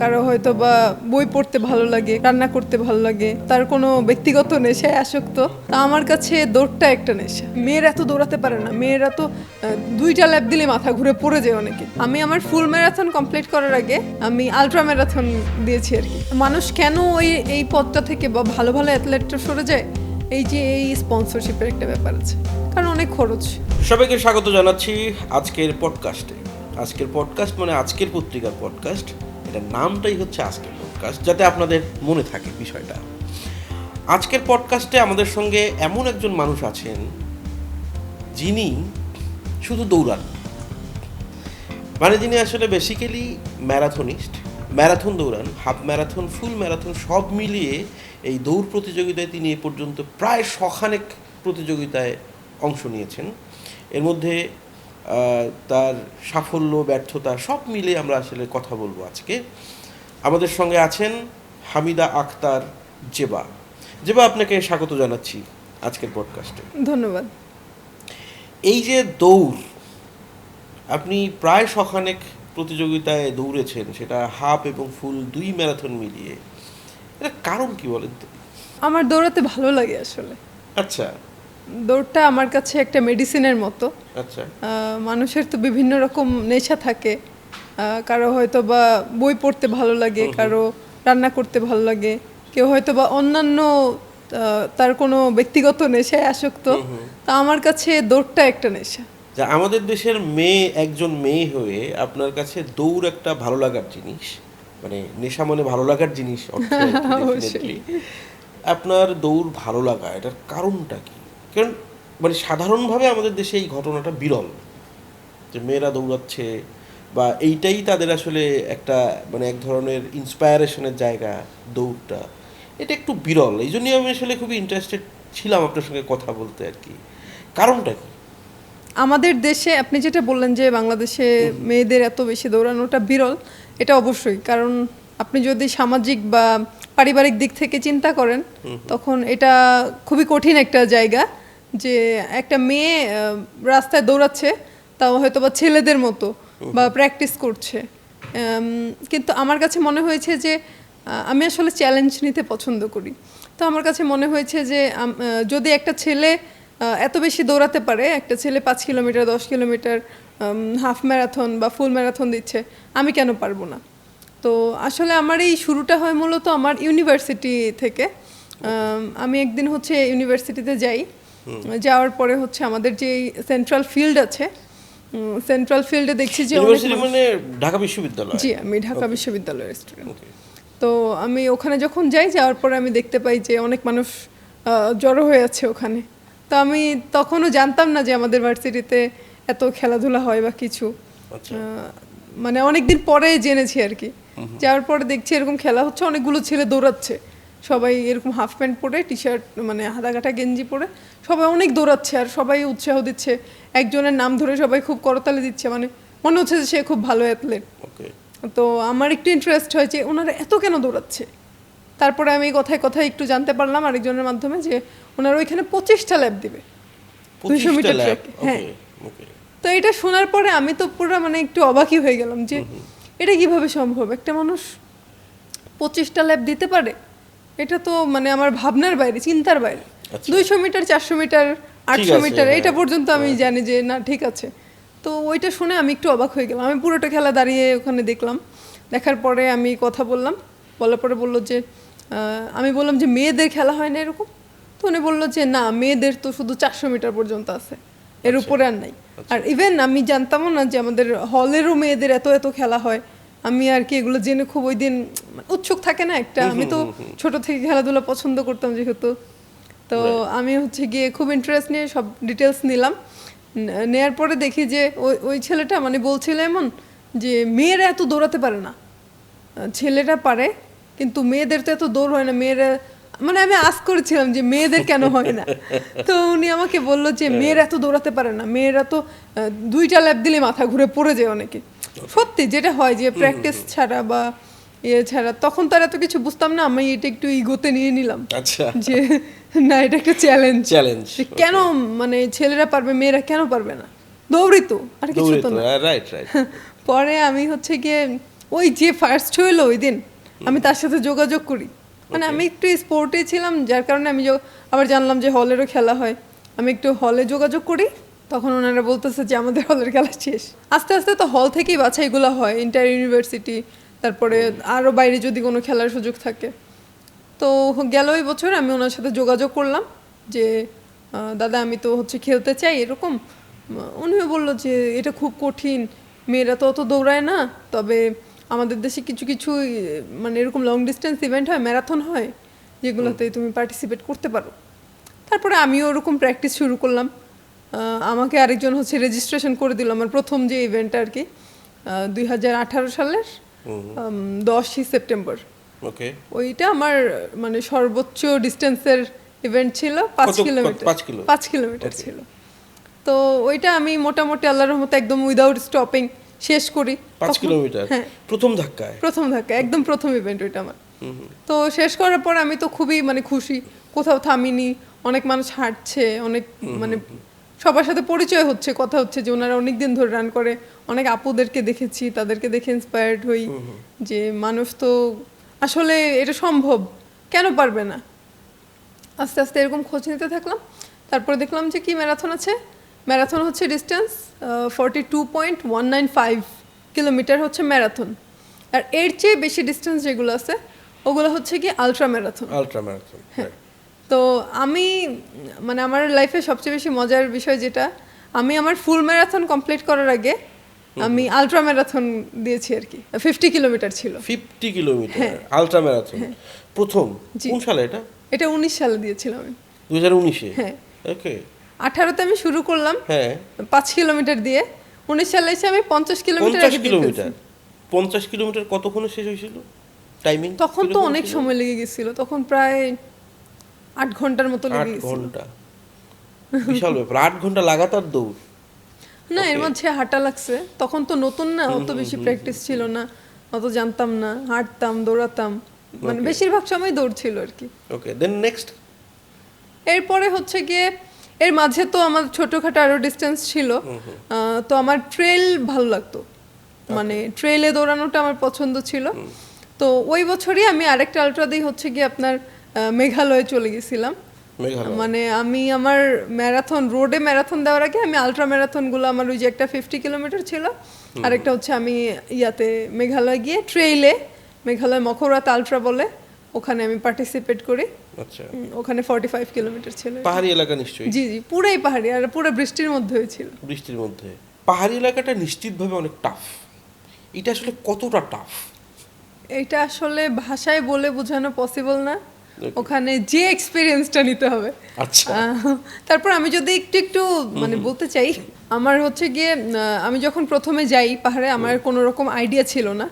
কারো হয়তো বা বই পড়তে ভালো লাগে, রান্না করতে ভালো লাগে, তার কোনো ব্যক্তিগত নেশায় আসক্ত। তা আমার কাছে দৌড়টা একটা নেশা। মেয়েরা এত দৌড়াতে পারে না, মেয়েরা তো 2টা ল্যাপ দিলে মাথা ঘুরে পড়ে যায় অনেকে। আমি আমার ফুল ম্যারাথন কমপ্লিট করার আগে আমি আলট্রা ম্যারাথন দিয়েছি আর কি। মানুষ কেন এই পথটা থেকে বা ভালো ভালো অ্যাথলেটরা সরে যায়, এই যে এই স্পন্সরশিপের একটা ব্যাপার আছে, কারণ অনেক খরচ। সবাইকে স্বাগত জানাচ্ছি আজকের পডকাস্টে। আজকের পডকাস্ট মানে আজকের পত্রিকার পডকাস্ট, এটার নামটাই হচ্ছে আজকের পডকাস্ট, যাতে আপনাদের মনে থাকে বিষয়টা। আজকের পডকাস্টে আমাদের সঙ্গে এমন একজন মানুষ আছেন যিনি শুধু দৌড়ান, মানে যিনি আসলে বেসিক্যালি ম্যারাথনিস্ট, ম্যারাথন দৌড়ান, হাফ ম্যারাথন, ফুল ম্যারাথন সব মিলিয়ে এই দৌড় প্রতিযোগিতায় তিনি এ পর্যন্ত প্রায় শখানেক প্রতিযোগিতায় অংশ নিয়েছেন। এর মধ্যে তার সাফল্য ব্যর্থতা সব মিলিয়ে আমরা আসলে কথা বলবো আজকে। আমাদের সঙ্গে আছেন হামিদা আক্তার জেবা। জেবা, আপনাকে স্বাগত জানাচ্ছি আজকের পডকাস্টে। ধন্যবাদ। এই যে দৌড়, আপনি প্রায় শখানেক প্রতিযোগিতায় দৌড়েছেন, সেটা হাফ এবং ফুল দুই ম্যারাথন মিলিয়ে, এটা কারণ কি বলেন তো? আমার দৌড়াতে ভালো লাগে আসলে। আচ্ছা দৌড়টা আমার কাছে একটা মেডিসিনের মতো। আচ্ছা। মানুষের তো বিভিন্ন রকম নেশা থাকে, কারো হয়তো বা বই পড়তে ভালো লাগে, কারো রান্না করতে ভালো লাগে, কেউ হয়তো বা অন্যান্য তার কোনো ব্যক্তিগত নেশায় আসক্ত। তা আমার কাছে দৌড়টা একটা নেশা। যা আমাদের দেশের একজন মেয়ে হয়ে আপনার কাছে দৌড় একটা ভালো লাগার জিনিস, মানে নেশা মানে ভালো লাগার জিনিস অর্থে definitely। আপনার দৌড় ভালো লাগা, এটার কারণটা কি? কারণ মানে সাধারণভাবে আমাদের দেশে এই ঘটনাটা বিরল যে মেয়েরা দৌড়াচ্ছে, বা এইটাই তাদের আসলে একটা মানে এক ধরনের ইন্সপায়ারেশনের জায়গা দৌড়টা, এটা একটু বিরল। এই জন্যই আমি আসলে খুবই ইন্টারেস্টেড ছিলাম আপনার সঙ্গে কথা বলতে আর কি। কারণটা কি? আমাদের দেশে আপনি যেটা বললেন যে বাংলাদেশে মেয়েদের এত বেশি দৌড়ানোটা বিরল, এটা অবশ্যই। কারণ আপনি যদি সামাজিক বা পারিবারিক দিক থেকে চিন্তা করেন, তখন এটা খুবই কঠিন একটা জায়গা যে একটা মেয়ে রাস্তায় দৌড়াচ্ছে, তাও হয়তো বা ছেলেদের মতো বা প্র্যাকটিস করছে। কিন্তু আমার কাছে মনে হয়েছে যে আমি আসলে চ্যালেঞ্জ নিতে পছন্দ করি। তো আমার কাছে মনে হয়েছে যে যদি একটা ছেলে এত বেশি দৌড়াতে পারে, একটা ছেলে 5 কিলোমিটার, 10 কিলোমিটার, হাফ ম্যারাথন বা ফুল ম্যারাথন দিচ্ছে, আমি কেন পারবো না? তো আসলে আমার এই শুরুটা হয় মূলত আমার ইউনিভার্সিটি থেকে। আমি একদিন হচ্ছে ইউনিভার্সিটিতে যাই, যাওয়ার পরে হচ্ছে আমাদের যে সেন্ট্রাল ফিল্ড আছে, সেন্ট্রাল ফিল্ডে দেখছি যে মানে ঢাকা বিশ্ববিদ্যালয়। জি, আমি ঢাকা বিশ্ববিদ্যালয়ের স্টুডেন্ট। তো আমি ওখানে যখন যাওয়ার পরে আমি দেখতে পাই যে অনেক মানুষ জড়ো হয়ে আছে ওখানে। তো আমি তখনও জানতাম না যে আমাদের ভার্সিটিতে এত খেলাধুলা হয় বা কিছু। মানে অনেকদিন পরে জেনেছি আর কি। যাওয়ার পরে দেখছি এরকম খেলা হচ্ছে, অনেকগুলো ছেলে দৌড়াচ্ছে, সবাই এরকম হাফ প্যান্ট পরে, টি শার্ট মানে হাতাকাটা গেঞ্জি পরে সবাই অনেক দৌড়াচ্ছে, আর সবাই উৎসাহ দিচ্ছে, একজনের নাম ধরে সবাই খুব করতালি দিচ্ছে, মানে মনে হচ্ছে যে সে খুব ভালো অ্যাথলেট। তো আমার একটু ইন্টারেস্ট হয়েছে ওনারা এত কেন দৌড়াচ্ছে। তারপরে আমি কথায় কথায় একটু জানতে পারলাম আরেকজনের মাধ্যমে যে ওনারা ওইখানে 25টা ল্যাপ দিবে 200 মিটার ট্র্যাক। হ্যাঁ, তো এটা শোনার পরে আমি তো পুরো মানে একটু অবাকই হয়ে গেলাম যে এটা কিভাবে সম্ভব, একটা মানুষ 25টা ল্যাপ দিতে পারে। এটা তো মানে আমার ভাবনার বাইরে, চিন্তার বাইরে। 200 মিটার, 400 মিটার, 800 মিটার এটা পর্যন্ত আমি জানি যে না ঠিক আছে। তো ওইটা শুনে আমি একটু অবাক হয়ে গেলাম। আমি পুরোটা খেলা দাঁড়িয়ে ওখানে দেখলাম। দেখার পরে আমি কথা বললাম, বলার পরে বললো যে আমি বললাম যে মেয়েদের খেলা হয় না এরকম? তো উনি বললো যে না, মেয়েদের তো শুধু 400 মিটার পর্যন্ত আছে, এর উপরে আর নাই। আর ইভেন আমি জানতামও না যে আমাদের হলেরও মেয়েদের এত এত খেলা হয়। আমি আর কি এগুলো জেনে খুব ওই দিন উৎসুক থাকে না একটা, আমি তো ছোট থেকে খেলাধুলা পছন্দ করতাম যেহেতু। তো আমি হচ্ছে গিয়ে খুব ইন্টারেস্ট নিয়ে সব ডিটেলস নিলাম। নেয়ার পরে দেখি যে ওই ছেলেটা মানে বলছিল এমন যে মেয়েরা এত দৌড়াতে পারে না, ছেলেরা পারে, কিন্তু মেয়েদের তো এত দৌড় হয় না। মেয়েরা মানে আমি আস করেছিলাম যে মেয়েদের কেন হয় না। তো উনি আমাকে বললো যে মেয়েরা এত দৌড়াতে পারে না, মেয়েরা তো 2টা ল্যাপ দিলে মাথা ঘুরে পড়ে যায় অনেকে। সত্যি যেটা হয় যে প্র্যাকটিস ছাড়া বা ছাড়া, তখন তার এত কিছু বুঝতাম না, আমি এটা একটু ইগোতে নিয়ে নিলাম যে না এটা একটা চ্যালেঞ্জ। কেন মানে ছেলেরা পারবে, মেয়েরা কেন পারবে না? দৌড়ই তো, আর কিছু তো না। পরে আমি হচ্ছে গিয়ে ওই যে ফার্স্ট হইলো ওই দিন আমি তার সাথে যোগাযোগ করি, মানে আমি একটু স্পোর্টে ছিলাম যার কারণে আমি আবার জানলাম যে হলেরও খেলা হয়, আমি একটু হলে যোগাযোগ করি, তখন ওনারা বলতেছে যে আমাদের হলের খেলা শেষ। আস্তে আস্তে তো হল থেকেই বাছাইগুলো হয়, ইন্টার ইউনিভার্সিটি, তারপরে আরও বাইরে যদি কোনো খেলার সুযোগ থাকে। তো গেল ওই বছর আমি ওনার সাথে যোগাযোগ করলাম যে দাদা আমি তো হচ্ছে খেলতে চাই এরকম। উনিও বললো যে এটা খুব কঠিন, মেয়েরা তো অত দৌড়ায় না, তবে আমাদের দেশে কিছু কিছু মানে এরকম লং ডিস্টেন্স ইভেন্ট হয়, ম্যারাথন হয়, যেগুলোতে তুমি পার্টিসিপেট করতে পারো। তারপরে আমিও ওরকম প্র্যাকটিস শুরু করলাম। আমাকে আরেকজন হচ্ছে রেজিস্ট্রেশন করে দিল আমার প্রথম যে ইভেন্টটা আর কি, 2018 সালের 10ই সেপ্টেম্বর। ওকে, ওইটা আমার মানে সর্বোচ্চ ডিস্টেন্সের ইভেন্ট ছিল, 5 কিলোমিটার। 5 কিলোমিটার ছিল। তো ওইটা আমি মোটামুটি আল্লাহর রহমতে একদম উইদাউট স্টপিং শেষ করি। 5 কিলোমিটার হ্যাঁ, প্রথম ধাক্কা, একদম প্রথম ইভেন্ট ওইটা আমার। তো শেষ করার পর আমি তো খুবই মানে খুশি, কোথাও থামিনি, অনেক মানুষ হাঁটছে, অনেক মানে সবার সাথে পরিচয় হচ্ছে, কথা হচ্ছে যে ওনারা অনেক দিন ধরে রান করে, অনেক আপুদেরকে দেখেছি, তাদেরকে দেখে ইন্সপায়ার্ড হই যে মানুষ তো আসলে এটা সম্ভব, কেন পারবে না। আস্তে আস্তে এরকম খোঁজ নিতে থাকলাম। তারপরে দেখলাম যে কি ম্যারাথন আছে, ম্যারাথন হচ্ছে ডিস্টেন্স 42.195 কিলোমিটার হচ্ছে ম্যারাথন। আর এর চেয়ে বেশি ডিস্টেন্স যেগুলো আছে ওগুলো হচ্ছে কি আলট্রা ম্যারাথন। হ্যাঁ, তো আমি মানে আমার লাইফে সবচেয়ে বেশি মজার বিষয় যেটা, আমি আমার ফুল ম্যারাথন কমপ্লিট করার আগে আমি আলট্রা ম্যারাথন দিয়েছি আর কি, 50 কিলোমিটার ছিল। 50 কিলোমিটার আলট্রা ম্যারাথন প্রথম কোন সালে এটা? এটা 19 সালে দিয়েছিলাম আমি, 2019-এ। হ্যাঁ, ওকে। 18তে আমি শুরু করলাম, হ্যাঁ, 5 কিলোমিটার দিয়ে। 19 সালে এসে আমি 50 কিলোমিটার 50 কিলোমিটার কতক্ষণে শেষ হয়েছিল টাইমিং? তখন তো অনেক সময় লেগে গেছিল, তখন প্রায় 8 ঘন্টার মতো লেগে গেছিল। 8 ঘন্টা, বিশাল ব্যাপার। 8 ঘন্টা লাগাতার দৌড়? না, এর মধ্যে হাঁটা লাগছে, তখন তো নতুন না, অত বেশি প্র্যাকটিস ছিল না, অত জানতাম না, হাঁটতাম দৌড়াতাম, মানে বেশিরভাগ সময় দৌড় ছিল আর কি। ওকে, দেন নেক্সট? এরপরে হচ্ছে গিয়ে এর মাঝে তো আমার ছোটখাটো আরো ডিস্টেন্স ছিল। তো আমার ট্রেল ভালো লাগতো, মানে ট্রেলে দৌড়ানোটা আমার পছন্দ ছিল। তো ওই বছরই আমি আরেকটা আলট্রা দিয়ে হচ্ছে গিয়ে আপনার মেঘালয়ে চলে গেছিলাম। মানে আমি আমার ম্যারাথন, রোডে ম্যারাথন দেওয়ার আগে আমি আলট্রা ম্যারাথনগুলো, আমার ওই যে একটা 50 কিলোমিটার ছিল, আরেকটা হচ্ছে আমি ইয়াতে মেঘালয় গিয়ে ট্রেইলে, মেঘালয় মখরাত আলট্রা বলে, ওখানে আমি পার্টিসিপেট করি। আচ্ছা, ওখানে 45 কিলোমিটার ছিল। পাহাড়ি এলাকা নিশ্চয়ই? জি জি, পুরাই পাহাড়ি, আর পুরো বৃষ্টির মধ্যে হয়েছিল। বৃষ্টির মধ্যে পাহাড়ি এলাকাটা নিশ্চিতভাবে অনেক টাফ। এটা আসলে কতটা টাফ? এটা আসলে ভাষায় বলে বোঝানো পসিবল না, ওখানে যে এক্সপিরিয়েন্সটা নিতে হবে। আচ্ছা, তারপর আমি যদি একটু একটু মানে বলতে চাই, আমার হচ্ছে গিয়ে আমি যখন প্রথমে যাই পাহাড়ে, আমার কোনো রকম আইডিয়া ছিল না।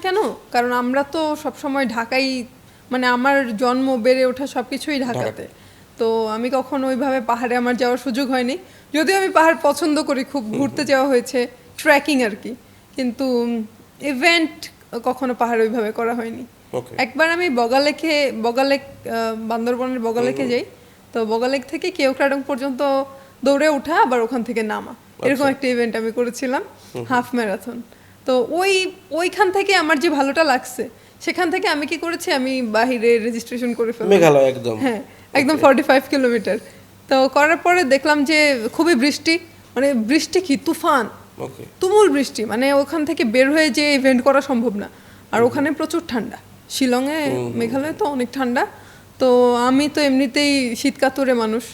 কেন? কারণ আমরা তো সবসময় ঢাকাই, মানে আমার জন্ম বেড়ে ওঠা সবকিছুই ঢাকাতে। তো আমি কখনো ওইভাবে পাহাড়ে আমার যাওয়ার সুযোগ হয়নি, যদিও আমি পাহাড় পছন্দ করি, খুব ঘুরতে যাওয়া হয়েছে, ট্রেকিং আর কি, কিন্তু ইভেন্ট কখনো পাহাড়ে ওইভাবে করা হয়নি। একবার আমি বগালেক বান্দরবনের বগালেকে যাই, তো বগালেক থেকে কেওক্রাডং পর্যন্ত দৌড়ে ওঠা, আবার ওখান থেকে নামা, এরকম একটা ইভেন্ট আমি করেছিলাম, হাফ ম্যারাথন। তো ওইখান থেকে আমার যে ভালোটা লাগছে, সেখান থেকে আমি কি করেছি, আমি বাহিরে রেজিস্ট্রেশন করে ফেললাম মেঘালয় একদম। হ্যাঁ, একদম 45 কিলোমিটার। তো করার পরে দেখলাম যে খুবই বৃষ্টি, মানে বৃষ্টি কি তুফান, তুমুল বৃষ্টি, মানে ওখান থেকে বের হয়ে যে ইভেন্ট করা সম্ভব না। আর ওখানে প্রচুর ঠান্ডা, শিলংয়ে, মেঘালয়ে তো অনেক ঠান্ডা। তো আমি তো এমনিতেই শীতকাতরে মানুষ,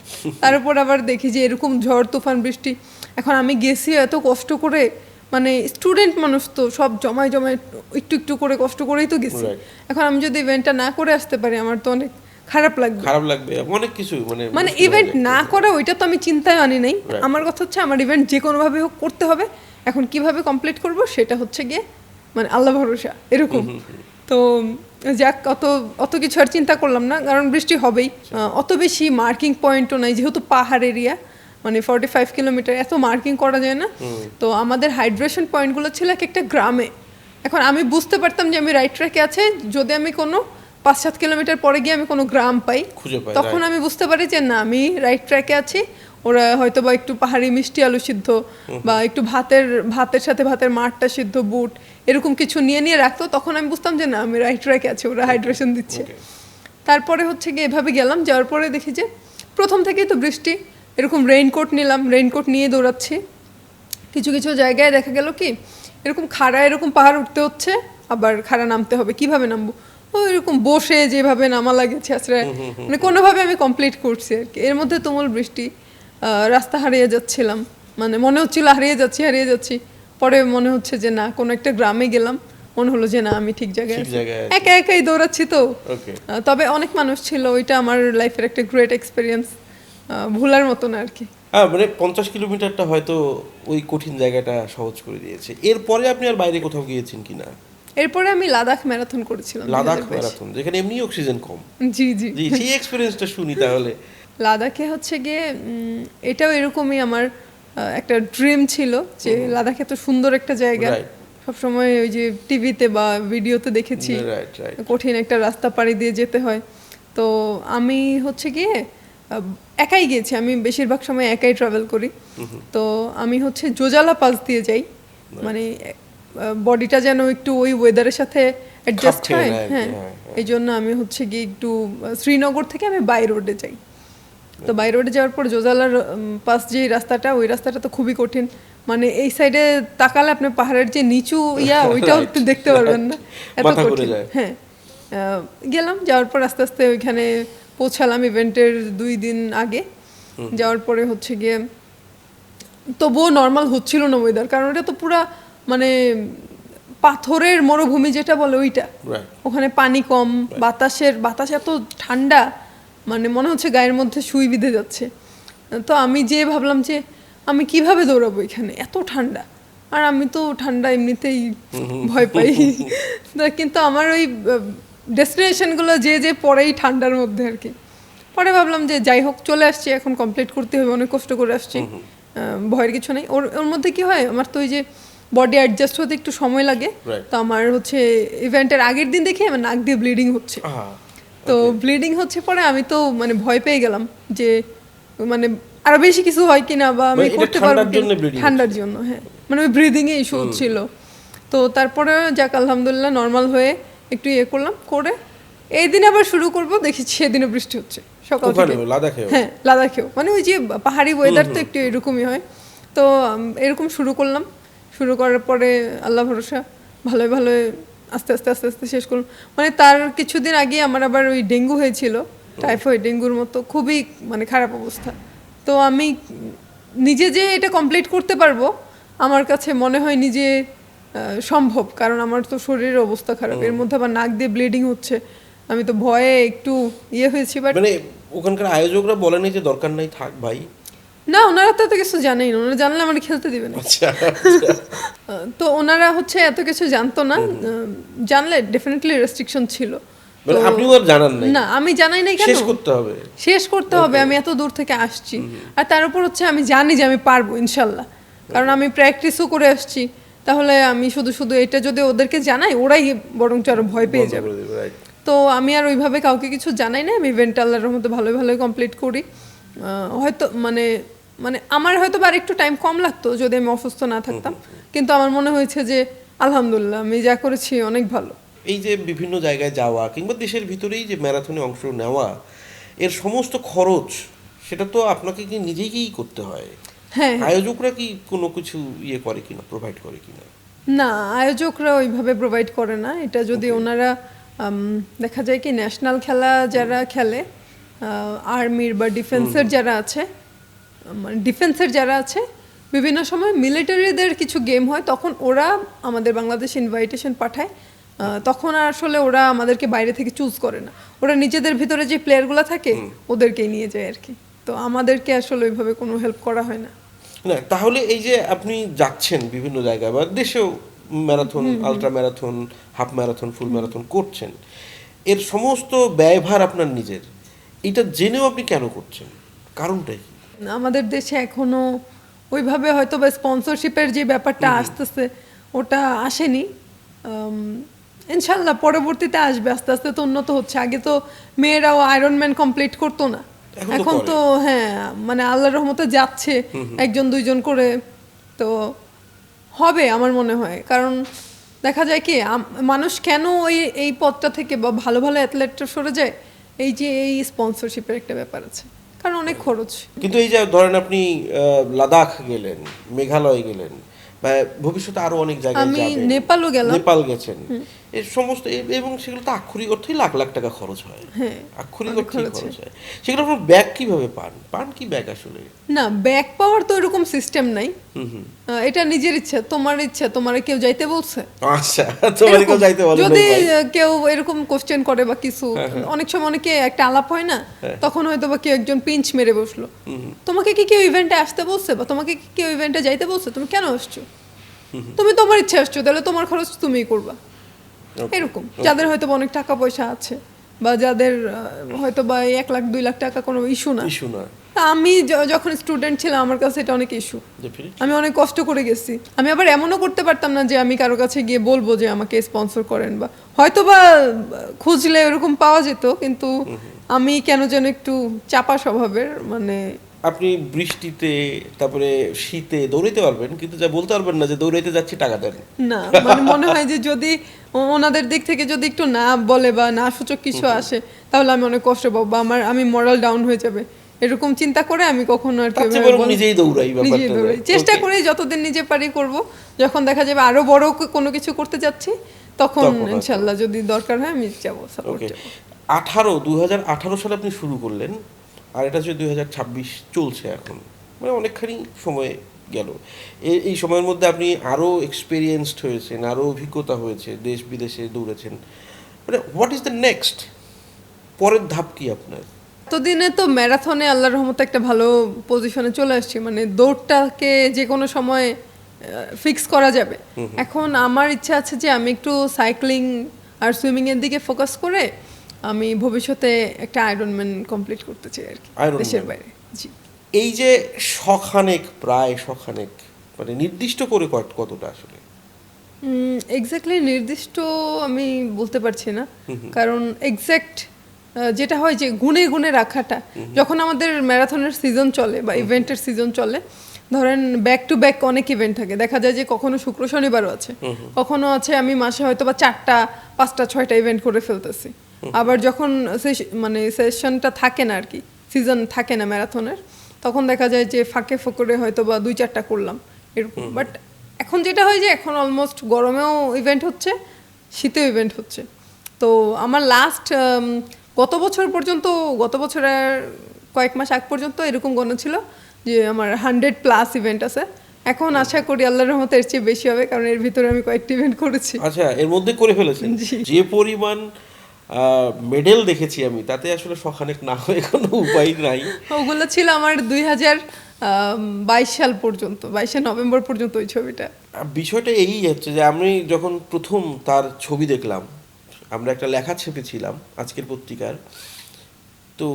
তার উপর আবার দেখি যে এরকম ঝড় তুফান বৃষ্টি। এখন আমি গেছি এত কষ্ট করে, মানে স্টুডেন্ট মানুষ তো সব জমায় একটু একটু করে কষ্ট করেই তো গেছি। এখন আমি যদি ইভেন্টটা না করে আসতে পারি, আমার তো অনেক খারাপ লাগবে অনেক কিছু, মানে ইভেন্ট না করা, ওইটা তো আমি চিন্তায় আনি নাই। আমার কথা হচ্ছে আমার ইভেন্ট যে কোনোভাবে হোক করতে হবে, এখন কিভাবে কমপ্লিট করব সেটা হচ্ছে গিয়ে মানে আল্লাহ ভরসা, এরকম। তো যাক, অত কিছু আর চিন্তা করলাম না, কারণ বৃষ্টি হবেই। অত বেশি মার্কিং পয়েন্টও নাই, যেহেতু পাহাড় এরিয়া, মানে 45 কিলোমিটার, এত মার্কিং করা যায় না। তো আমাদের হাইড্রেশন পয়েন্টগুলো ছিল এক একটা গ্রামে। এখন আমি বুঝতে পারতাম যে আমি রাইট ট্র্যাকে আছে, যদি আমি কোনো 5-7 কিলোমিটার পরে গিয়ে আমি কোনো গ্রাম পাই, তখন আমি বুঝতে পারি যে না, আমি রাইট ট্র্যাকে আছি। ওরা হয়তো বা একটু পাহাড়ি মিষ্টি আলু সিদ্ধ বা একটু ভাতের সাথে ভাতের মাঠটা সিদ্ধ বুট এরকম কিছু নিয়ে নিয়ে রাখতো, তখন আমি বুঝতাম যে না আমি রাইট ট্র্যাকে আছি, ওরা হাইড্রেশন দিচ্ছে। তারপরে হচ্ছে গিয়ে এভাবে গেলাম, যাওয়ার পরে দেখি যে প্রথম থেকেই তো বৃষ্টি, এরকম রেইনকোট নিলাম, রেইনকোট নিয়ে দৌড়াচ্ছি। কিছু কিছু জায়গায় দেখা গেল কি এরকম খাড়া এরকম পাহাড় উঠতে হচ্ছে, আবার খাড়া নামতে হবে, কিভাবে নামবো, ও এরকম বসে যেভাবে নামা লাগেছে আসলে মানে কোনোভাবে আমি কমপ্লিট করছি আর কি। এর মধ্যে তুমুল বৃষ্টি, রাস্তা হারিয়ে যাচ্ছিলাম, মানে মনে হচ্ছিল হারিয়ে যাচ্ছি। পরে মনে হচ্ছে যে না কোনো একটা গ্রামে গেলাম, মনে হলো যে না আমি ঠিক জায়গায় আছি। একা একাই দৌড়াচ্ছি তো, তবে অনেক মানুষ ছিল, ওইটা আমার লাইফের একটা গ্রেট এক্সপিরিয়েন্স, ভুলার মতো না আর কি। হ্যাঁ, মানে 50 কিলোমিটারটা হয়তো ওই কঠিন জায়গাটা সহজ করে দিয়েছে। এরপরে আপনি আর বাইরে কোথাও গিয়েছেন কিনা? এরপরে আমি লাদাখ ম্যারাথন করেছিলাম। লাদাখ ম্যারাথন, যেখানে এমনি অক্সিজেন কম। জি জি জি, সেই এক্সপেরিয়েন্সটা শুনি তাহলে। লাদাখে হচ্ছে গিয়ে এটাও এরকমই আমার একটা ড্রিম ছিল যে লাদাখ এত সুন্দর একটা জায়গা, সবসময় ওই যে টিভিতে বা ভিডিওতে দেখেছি কঠিন একটা রাস্তা পাড়ি দিয়ে যেতে হয়। তো আমি হচ্ছে গিয়ে একাই গিয়েছি, আমি বেশিরভাগ সময় একাই ট্রাভেল করি। তো আমি হচ্ছে জোজালা পাস দিয়ে যাই, মানে বডিটা যেন একটু ওই ওয়েদারের সাথে অ্যাডজাস্ট হয়। হ্যাঁ, এই জন্য আমি হচ্ছে গিয়ে একটু শ্রীনগর থেকে আমি বাই রোডে যাই। তো বাই রোডে যাওয়ার পর জোজালার পাস যে রাস্তাটা, ওই রাস্তাটা তো খুবই কঠিন, মানে এই সাইডে তাকালে আপনি পাহাড়ের যে নিচু ওইটাও একটু দেখতে পারবেন না, এত কঠিন। হ্যাঁ, গেলাম, যাওয়ার পর আস্তে আস্তে ওইখানে পৌঁছালাম ইভেন্টের 2 দিন আগে। যাওয়ার পরে হচ্ছে গিয়ে তবুও নর্মাল হচ্ছিল না ওয়েদার, কারণ এটা তো পুরা মানে পাথরের মরুভূমি যেটা বলে ওইটা, ওখানে পানি কম, বাতাস এত ঠান্ডা, মানে মনে হচ্ছে গায়ের মধ্যে সুই বিঁধে যাচ্ছে। তো আমি যে ভাবলাম যে আমি কিভাবে দৌড়াবো এখানে, এত ঠান্ডা, আর আমি তো ঠান্ডা এমনিতেই ভয় পাই। কিন্তু আমার ওই ডেস্টিনেশনগুলো যে পরেই ঠান্ডার মধ্যে আর কি। পরে ভাবলাম যে যাই হোক চলে আসছি, এখন কমপ্লিট করতে হবে, অনেক কষ্ট করে আসছি, ভয়ের কিছু নেই। ওর মধ্যে কি হয়, আমার তো ওই যে বডি অ্যাডজাস্ট হতে একটু সময় লাগে। তো আমার হচ্ছে ইভেন্টের আগের দিন দেখে আমার নাক দিয়ে ব্লিডিং হচ্ছে, তো ব্লিডিং হচ্ছে, পরে আমি তো মানে ভয় পেয়ে গেলাম যে মানে আরো বেশি কিছু হয় কিনা বা আমি করতে পারবো ঠান্ডার জন্য। হ্যাঁ, মানে ওই ব্রিদিং এ ইস্যু হচ্ছিল। তো তারপরে যাক আলহামদুলিল্লাহ নর্মাল হয়ে একটু করলাম, করে এই দিন আবার শুরু করব, দেখি সেদিনও বৃষ্টি হচ্ছে সকাল থেকে। হ্যাঁ, লাদাখেও মানে ওই যে পাহাড়ি ওয়েদার তো একটু এরকমই হয়। তো এরকম শুরু করলাম, শুরু করার পরে আল্লাহ ভরসা ভালোই আস্তে আস্তে শেষ করলাম। মানে তার কিছুদিন আগে আমার আবার ওই ডেঙ্গু হয়েছিল, টাইফয়েড ডেঙ্গুর মতো, খুবই মানে খারাপ অবস্থা। তো আমি নিজে যে এটা কমপ্লিট করতে পারবো আমার কাছে মনে হয় নিজে সম্ভব, কারণ আমার তো শরীরের অবস্থা খারাপ, এর মধ্যে আবার নাক দিয়ে ব্লিডিং হচ্ছে, আমি তো ভয়ে একটু হয়েছি। বাট মানে ওখানকার আয়োজকরা বলেনি যে দরকার নাই থাক ভাই? না, ওনারা তো এত কিছু জানেই না, ওনারা জানলে আমার খেলতে দিবে না। তো ওনারা হচ্ছে এত কিছু জানতো না, জানলে ডেফিনেটলি রেস্ট্রিকশন ছিল। মানে আপনিও আর জানান নাই? না, আমি জানাই নাই। কেন শেষ করতে হবে, আমি এত দূর থেকে আসছি, আর তার উপর হচ্ছে আমি জানি যে আমি পারবো ইনশাল্লাহ, কারণ আমি প্র্যাকটিসও করে আসছি। তাহলে আমি শুধু এটা যদি ওদেরকে জানাই, ওরাই বরঞ্চ আরো ভয় পেয়ে যাবে। তো আমি আর ওইভাবে কাউকে কিছু জানাই না, আমি ইভেন্ট আল্লাহর রহমতে ভালোই কমপ্লিট করি। হয়তো মানে আমার হয়তো আর একটু টাইম কম লাগতো যদি আমি অসুস্থ না থাকতাম, কিন্তু আমার মনে হয়েছে যে আলহামদুলিল্লাহ আমি যা করেছি অনেক ভালো। এই যে বিভিন্ন জায়গায় যাওয়া কিংবা দেশের ভিতরেই যে ম্যারাথনে অংশ নেওয়া, এর সমস্ত খরচ সেটা তো আপনাকে কি নিজেকেই করতে হয়? হ্যাঁ, আয়োজকরা কি কোনো কিছু করে কিনা, প্রোভাইড করে কিনা? না, আয়োজকরা ওইভাবে প্রোভাইড করে না। এটা যদি ওনারা দেখা যায় কি ন্যাশনাল খেলা যারা খেলে, আর্মির বা ডিফেন্সের যারা আছে, বিভিন্ন সময় মিলিটারিদের কিছু গেম হয়, তখন ওরা আমাদের বাংলাদেশ ইনভাইটেশন পাঠায়, তখন আসলে ওরা আমাদেরকে বাইরে থেকে চুজ করে না, ওরা নিজেদের ভিতরে যে প্লেয়ারগুলো থাকে ওদেরকেই নিয়ে যায় আর কি। তো আমাদেরকে আসলে ওইভাবে কোনো হেল্প করা হয় না। না, তাহলে এই যে আপনি যাচ্ছেন বিভিন্ন জায়গায় বা দেশেও marathon, ultra marathon, half marathon, full marathon করছেন, এর সমস্ত ব্যয়ভার আপনার নিজের, এটা জেনেও আপনি কেন করছেন, কারণটাই কি? আমাদের দেশে এখনো ওইভাবে হয়তো বা স্পন্সরশিপের যে ব্যাপারটা আসতেছে ওটা আসেনি, ইনশাল্লাহ পরবর্তীতে আসবে, আস্তে আস্তে তো উন্নত হচ্ছে। আগে তো মেয়েরাও আয়রনম্যান কমপ্লিট করতো না, এখন তো হ্যাঁ মানে আল্লাহর রহমতে যাচ্ছে একজন দুইজন করে, তো হবে আমার মনে হয়। কারণ দেখা যায় কি মানুষ কেন এই পথটা থেকে বা ভালো ভালো অ্যাথলেটরা সরে যায়, এই যে এই স্পন্সরশিপের একটা ব্যাপার আছে, কারণ অনেক খরচ। কিন্তু এই যে ধরেন আপনি লাদাখ গেলেন, মেঘালয় গেলেন, বা ভবিষ্যতে আরো অনেক জায়গায় আমি যাবেন, নেপালও গেলাম, নেপাল গেছেন, এই সমস্ত এবং সেগুলো তো আক্ষরিক অর্থেই লাখ লাখ টাকা খরচ হয়, হ্যাঁ আক্ষরিক অনেক অর্থেই খরচ খরচ হয়। সেগুলো আপনার ব্যাগ কিভাবে পান কি ব্যাগ আসলে? না ব্যাক পাওয়ার তো এরকম সিস্টেম নাই, এটা নিজের ইচ্ছা, তোমার ইচ্ছা, তোমার কেউ যাইতে বলছে? আচ্ছা, তোমার কেউ যাইতে বলে যদি নাই ভাই? কেউ এরকম কোশ্চেন করে বা কিছু, অনেক সময় অনেকে একটা আলাপ হয় না, তখন হয়তো বা কেউ একজন পিঞ্চ মেরে বসলো, তোমাকে কি কেউ ইভেন্টে আসতে বলছে বা তোমাকে কি কেউ ইভেন্টে যাইতে বলছে, তুমি কেন আসছো? তুমি তোমার ইচ্ছা আসছো, তাহলে তোমার খরচ তুমিই করবা। এরকম যাদের হয়তো অনেক টাকা পয়সা আছে বা যাদের হয়তো বা 1 লাখ 2 লাখ টাকা কোনো ইস্যু না। তা আমি যখন স্টুডেন্ট ছিলাম আমার কাছে এটা অনেক ইস্যু, আমি অনেক কষ্ট করে গেছি। আমি আবার এমনও করতে পারতাম না যে আমি কারো কাছে গিয়ে বলবো যে আমাকে স্পন্সর করেন, বা হয়তো বা খুঁজলে এরকম পাওয়া যেত, কিন্তু আমি কেন যেন একটু চাপা স্বভাবের, মানে আপনি বৃষ্টিতে তারপরে শীতে দৌড়াইতে পারবেন, কিন্তু যা বলতে পারবেন না যে দৌড়াইতে যাচ্ছি টাকা দেন না, মানে মনে হয় যে যদি ওনাদের দিক থেকে যদি একটু না বলে বা না সূচক কিছু আসে, তাহলে আমি অনেক কষ্ট পাবো বা আমি মোরাল ডাউন হয়ে যাবে, এরকম চিন্তা করে আমি কখনো আর কি নিজেই দৌড়াই, নিজেই দৌড়াই, চেষ্টা করি যতদিন নিজে পারি করব, যখন দেখা যাবে আরো বড় কোনো কিছু করতে যাচ্ছি তখন ইনশাআল্লাহ যদি দরকার হয় আমি যাবো, সাপোর্ট করব। 2018 সালে আপনি শুরু করলেন, আর এটা হচ্ছে 2026 চলছে এখন, মানে অনেকখানি সময় গেল। এই সময়ের মধ্যে আপনি আরও এক্সপিরিয়েন্সড হয়েছেন, আরও অভিজ্ঞতা হয়েছে, দেশ বিদেশে দৌড়েছেন, মানে হোয়াট ইজ দ্য নেক্সট, পরের ধাপ কি আপনার? এতদিনে তো ম্যারাথনে আল্লাহর রহমতে একটা ভালো পজিশনে চলে আসছি, মানে দৌড়টাকে যে কোনো সময় ফিক্স করা যাবে। এখন আমার ইচ্ছা আছে যে আমি একটু সাইক্লিং আর সুইমিং এর দিকে ফোকাস করে আমি ভবিষ্যতে একটা আয়রনম্যান কমপ্লিট করতে চাই আর কি, দেশের বাইরে। জি, এই যে প্রায় শখানেক, মানে নির্দিষ্ট করে কতটা আসলে? এক্স্যাক্টলি নির্দিষ্ট আমি বলতে পারছি না, কারণ এক্স্যাক্ট যেটা হয় যে গুনে গুনে রাখাটা, যখন আমাদের ম্যারাথনের সিজন চলে বা ইভেন্টের সিজন চলে, ধরেন ব্যাক টু ব্যাক অনেক ইভেন্ট থাকে, দেখা যায় যে কখনো শুক্র শনিবারও আছে, কখনো আছে আমি মাসে হয়তো বা 4টা 5টা 6টা ইভেন্ট করে ফেলতেছি। আবার যখন মানে সেশনটা থাকে না আর কি, সিজন থাকে না ম্যারাথনের, তখন দেখা যায় যে ফাঁকে ফোকরে হয়তো বা 2-4টা করলাম এরকম। বাট এখন যেটা হয় যে এখন অলমোস্ট গরমেও ইভেন্ট হচ্ছে, শীতেও ইভেন্ট হচ্ছে। তো আমার লাস্ট গত বছরের কয়েক মাস আগ পর্যন্ত এরকম গণনা ছিল যে আমার 100+ ইভেন্ট আছে। এখন আশা করি আল্লাহর রহমতে এর চেয়ে বেশি হবে, কারণ এর ভিতরে আমি কয়েকটি ইভেন্ট করেছি। আচ্ছা, এর মধ্যে করে ফেলেছেন। যে পরিমাণ মেডেল দেখেছি আমি, তাতে আসলে শখানেক না হয়ে কোনো উপায় নাই। ওগুলো ছিল আমার 2022 সাল পর্যন্ত, 22শে নভেম্বর পর্যন্ত ওই ছবিটা। বিষয়টা এই হচ্ছে যে আমি যখন প্রথম তার ছবি দেখলাম, আমরা একটা লেখা ছেপেছিলাম আজকের পত্রিকার, তো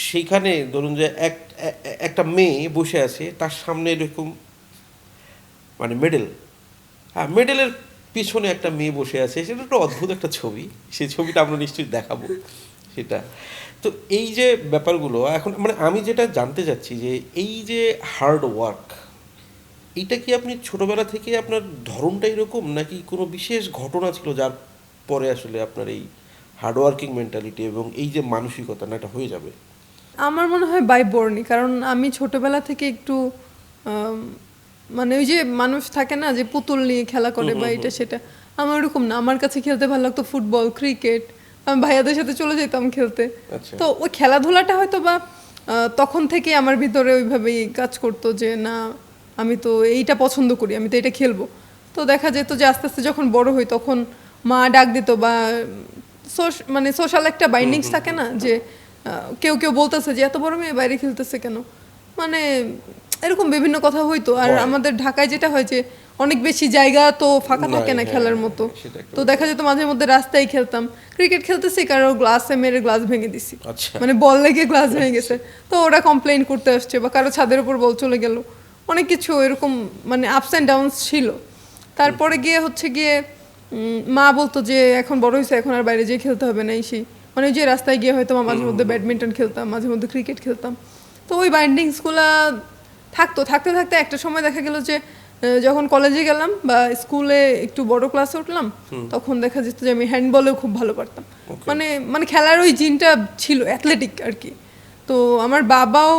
সেইখানে ধরুন যে একটা মেয়ে বসে আছে, তার সামনে এরকম মানে মেডেল, হ্যাঁ মেডেলের পিছনে একটা মেয়ে বসে আছে, সেটা একটা অদ্ভুত একটা ছবি, সেই ছবিটা আমরা নিশ্চয়ই দেখাবো সেটা। তো এই যে ব্যাপারগুলো এখন, মানে আমি যেটা জানতে চাচ্ছি যে এই যে হার্ড ওয়ার্ক, এইটা কি আপনি ছোটবেলা থেকে আপনার ধরনটা এরকম, নাকি কোনো বিশেষ ঘটনা ছিল যার পরে আসলে আপনার এই হার্ডওয়ার্কিং মেন্টালিটি এবং এই যে মানসিকতা না, এটা হয়ে যাবে? আমার মনে হয় বাই বর্ণই, কারণ আমি ছোটবেলা থেকে একটু মানে ওই যে মানুষ থাকে না যে পুতুল নিয়ে খেলা করে বা এটা সেটা, আমার ওরকম না। আমার কাছে খেলতে ভালো লাগতো ফুটবল, ক্রিকেট, আমি ভাইয়াদের সাথে চলে যেতাম খেলতে। তো ওই খেলাধুলাটা হয়তো বা তখন থেকে আমার ভিতরে ওইভাবেই কাজ করতো যে না আমি তো এইটা পছন্দ করি, আমি তো এটা খেলবো। তো দেখা যেত যে আস্তে আস্তে যখন বড় হই তখন মা ডাক দিত, বা মানে সোশ্যাল একটা বাইন্ডিংস থাকে না যে কেউ কেউ বলতেছে যে এত বড় মেয়ে বাইরে খেলতেছে কেন, মানে এরকম বিভিন্ন কথা হইতো। আর আমাদের ঢাকায় যেটা হয় যে অনেক বেশি জায়গা তো ফাঁকা থাকে না খেলার মতো, তো দেখা যেত মাঝে মধ্যে রাস্তায় খেলতাম, ক্রিকেট খেলতেছি কারো গ্লাসে মেরে গ্লাস ভেঙে দিছি, মানে বল লেগে গ্লাস ভেঙে গেছে, তো ওরা কমপ্লেইন করতে আসছে, বা কারো ছাদের উপর বল চলে গেল, অনেক কিছু এরকম মানে আপস অ্যান্ড ডাউনস ছিল। তারপরে গিয়ে মা বলতো যে এখন বড় হয়েছে, এখন আর বাইরে যেয়ে খেলতে হবে না, সেই মানে ওই যে রাস্তায় গিয়ে হয়তো মাঝে মধ্যে ব্যাডমিন্টন খেলতাম, মাঝে মধ্যে ক্রিকেট খেলতাম। তো ওই বাইন্ডিংসগুলো থাকতে থাকতে একটা সময় দেখা গেল যে যখন কলেজে গেলাম বা স্কুলে একটু বড় ক্লাসে উঠলাম, তখন দেখা যেত যে আমি হ্যান্ডবলেও খুব ভালো পারতাম। মানে মানে খেলার ওই জিনটা ছিল, অ্যাথলেটিক আর কি। তো আমার বাবাও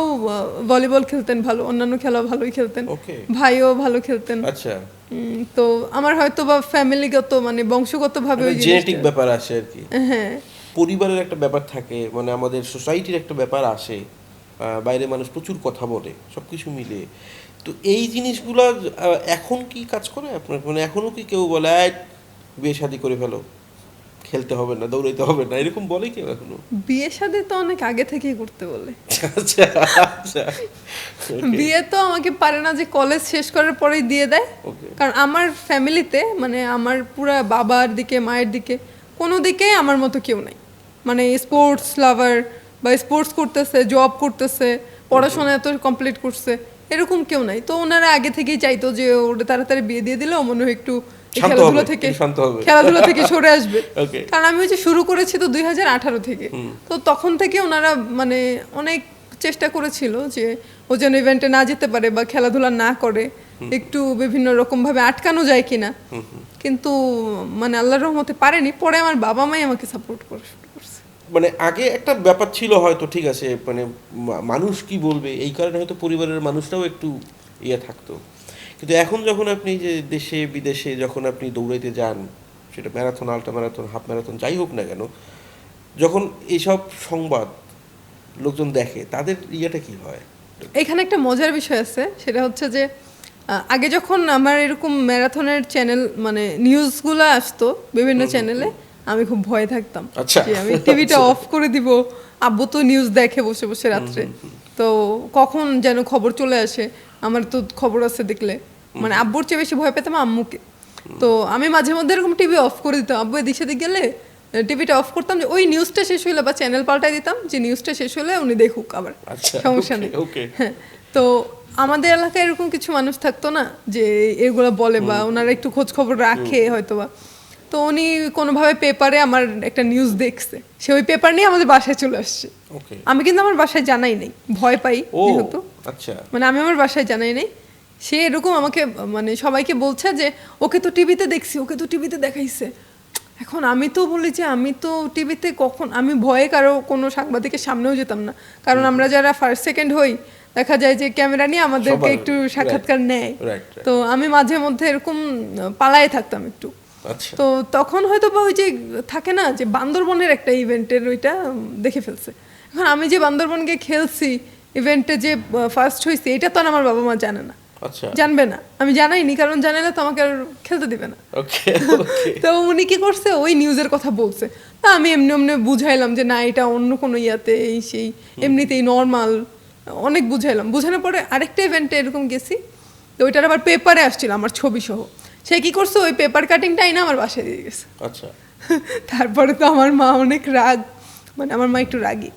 ভলিবল খেলতেন ভালো, অন্যান্য খেলাও ভালোই খেলতেন, ভাইও ভালো খেলতেন। আচ্ছা। তো আমার হয়তো বা ফ্যামিলিগত মানে বংশগতভাবে ওই জেনেটিক ব্যাপার আসে আর কি। হ্যাঁ, পরিবারের একটা ব্যাপার থাকে, মানে আমাদের সোসাইটির একটা ব্যাপার আসে, বাইরে মানুষ প্রচুর কথা বলে, সব কিছু মিলে। তো এই জিনিসগুলো এখন কি কাজ করে আপনার, মানে এখনও কি কেউ বলে বিয়ে শাদী করে ফেলো, খেলতে হবে না, দৌড়াইতে হবে না, এরকম বলে কেউ এখনো? বিয়ে শাদী তো অনেক আগে থেকেই করতে বলে। আচ্ছা আচ্ছা। বিয়ে তো আমাকে পারে না যে কলেজ শেষ করার পরেই দিয়ে দেয়, কারণ আমার ফ্যামিলিতে মানে আমার পুরা বাবার দিকে মায়ের দিকে কোনো দিকে আমার মতো কেউ নাই। মানে স্পোর্টস লাভার বা স্পোর্টস করতেছে, জব করতেছে, পড়াশোনা এত কমপ্লিট করছে, এরকম কেউ নাই। তো ওনারা আগে থেকেই চাইতো যে ওটা তাড়াতাড়ি বিয়ে দিয়ে দিলে ও মনে হয় একটু খেলাধুলা থেকে সরে আসবে। কারণ আমি ওই যে শুরু করেছি তো 2018 থেকে, তো তখন থেকে ওনারা মানে অনেক চেষ্টা করেছিল যে ও যেন ইভেন্টে না যেতে পারে বা খেলাধুলা না করে, একটু বিভিন্ন রকম ভাবে আটকানো যায় কিনা। কিন্তু মানে আল্লাহর রহমতে পারেনি। পরে আমার বাবা মাই আমাকে সাপোর্ট করে শুরু করছে। মানে আগে একটা ব্যাপার ছিল হয়তো, ঠিক আছে, মানে মানুষ কি বলবে এই কারণে হয়তো পরিবারের মানুষটাও একটু ইয়ে থাকতো। কিন্তু এখন যখন আপনি যে দেশে বিদেশে যখন আপনি দৌড়াইতে যান, সেটা marathon, ultra marathon, half marathon, যাই হোক না কেন, যখন এইসব সংবাদ লোকজন দেখে, তাদের ইয়েটা কি হয়? এখানে একটা মজার বিষয় আছে, সেটা হচ্ছে যে আগে যখন আমার এরকম ম্যারাথনের চ্যানেল মানে নিউজগুলো আসতো বিভিন্ন চ্যানেলে, আমি খুব ভয় থাকতাম যে আমি টিভিটা অফ করে দিব, আব্বু তো নিউজ দেখে বসে বসে রাত্রে, তো কখন যেন খবর চলে আসে, আমার তো খবর আছে দেখলে। মানে আব্বুর চেয়ে বেশি ভয় পেতাম আম্মুকে। তো আমি মাঝে মধ্যে এরকম টিভি অফ করে দিতাম, আব্বু এদিক সেদিক গেলে টিভিটা অফ করতাম যে ওই নিউজটা শেষ হইলে বা চ্যানেল পাল্টাই দিতাম যে নিউজটা শেষ হলে উনি দেখুক আবার, সমস্যা নেই। হ্যাঁ, তো আমাদের এলাকায় এরকম কিছু মানুষ থাকতো না যে এগুলো বলে বা ওনারা একটু খোঁজ খবর রাখে হয়তো বা। তো উনি কোনোভাবে পেপারে আমার একটা নিউজ দেখছে, সে ওই পেপার নিয়ে আমাদের বাসায় চলে আসছে। আমি কিন্তু আমার বাসায় জানাই নাই, ভয় পাই যেহেতু, মানে আমি আমার বাসায় জানাই নাই। সে এরকম আমাকে মানে সবাইকে বলছে যে ওকে তো টিভিতে দেখছি, ওকে তো টিভিতে দেখাইছে। এখন আমি তো বলি যে আমি তো টিভিতে কখন, আমি ভয়ে কারো কোনো সাংবাদিকের সামনেও যেতাম না, কারণ আমরা যারা ফার্স্ট সেকেন্ড হই দেখা যায় যে ক্যামেরা নিয়ে আমাদেরকে একটু সাক্ষাৎকার নেয়। তো আমি মাঝে মধ্যে এরকম পালায়ে থাকতাম একটু। তো তখন হয়তো বা ওই যে থাকে না যে বান্দরবনের একটা ইভেন্টের ওইটা দেখে ফেলছে। এখন আমি যে বান্দরবনকে খেলছি ইভেন্টে যে ফার্স্ট হয়েছে, এটা তো আমার বাবা মা জানে না, জানবে না, আমি জানাইনি, কারণ জানাইলে তো আমাকে আর খেলতে দিবে না। তো উনি কি করছে, ওই নিউজের কথা বলছে, তা আমি এমনি এমনি বুঝাইলাম যে না এটা অন্য কোনো ইয়াতে এই সেই এমনিতেই নর্মাল, অনেক বুঝাইলাম। বুঝানোর পরে আরেকটা ইভেন্টে এরকম গেছি, তো ওইটার আবার পেপারে আসছিল আমার ছবি সহ। সে কি করছে, ওই পেপার কাটিংটাই না আমার বাসায় দিয়ে গেছে। তারপরে তো আমার মা অনেক রাগ, মানে আমার মা একটু রাগী,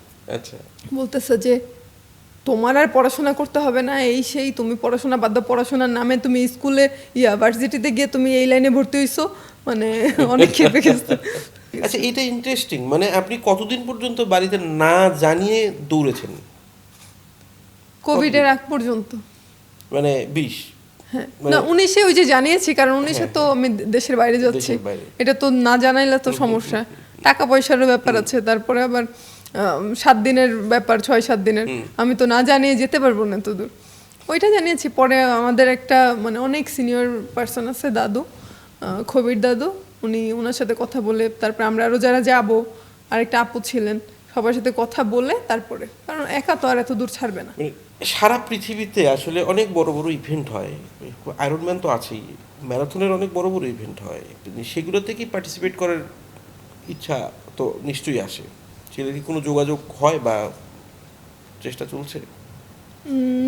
বলতেছে যে তোমার আর পড়াশোনা করতে হবে না, এই সেই, তুমি পড়াশোনা বাদ দাও, পড়াশোনার নামে তুমি স্কুলে ভার্সিটিতে গিয়ে তুমি এই লাইনে ভর্তি হইছো, মানে অনেক খেপে গেছে। আচ্ছা, এটা ইন্টারেস্টিং। মানে আপনি কতদিন পর্যন্ত বাড়িতে না জানিয়ে দৌড়েছেন? কোভিডের আগ পর্যন্ত, মানে 20? হ্যাঁ, না 19-এ ওই যে জানিয়েছি, কারণ 19-এ তো আমি দেশের বাইরে যাচ্ছি, এটা তো না জানাইলে তো সমস্যা, টাকা পয়সারও ব্যাপার আছে, তারপরে আবার 7 দিনের ব্যাপার, 6-7 দিনের, আমি তো না জানিয়ে যেতে পারবো না এত দূর। ওইটা জানিয়েছি। পরে আমাদের একটা মানে অনেক সিনিয়র পার্সন আছে, দাদু, খবির দাদু, ওনার সাথে কথা বলে তারপরে আমরা আরও যারা যাবো, আরেকটা আপু ছিলেন, সবার সাথে কথা বলে তারপরে, কারণ একা তো আর এত দূর ছাড়বে না। সারা পৃথিবীতে আসলে অনেক বড় বড় ইভেন্ট হয়, আয়রনম্যান তো আছেই, ম্যারাথনের অনেক বড় বড় ইভেন্ট হয়, সেগুলোতে কি পার্টিসিপেট করার ইচ্ছা তো নিশ্চয়ই আসে, সেটা কি কোনো যোগাযোগ হয় বা চেষ্টা চলছে?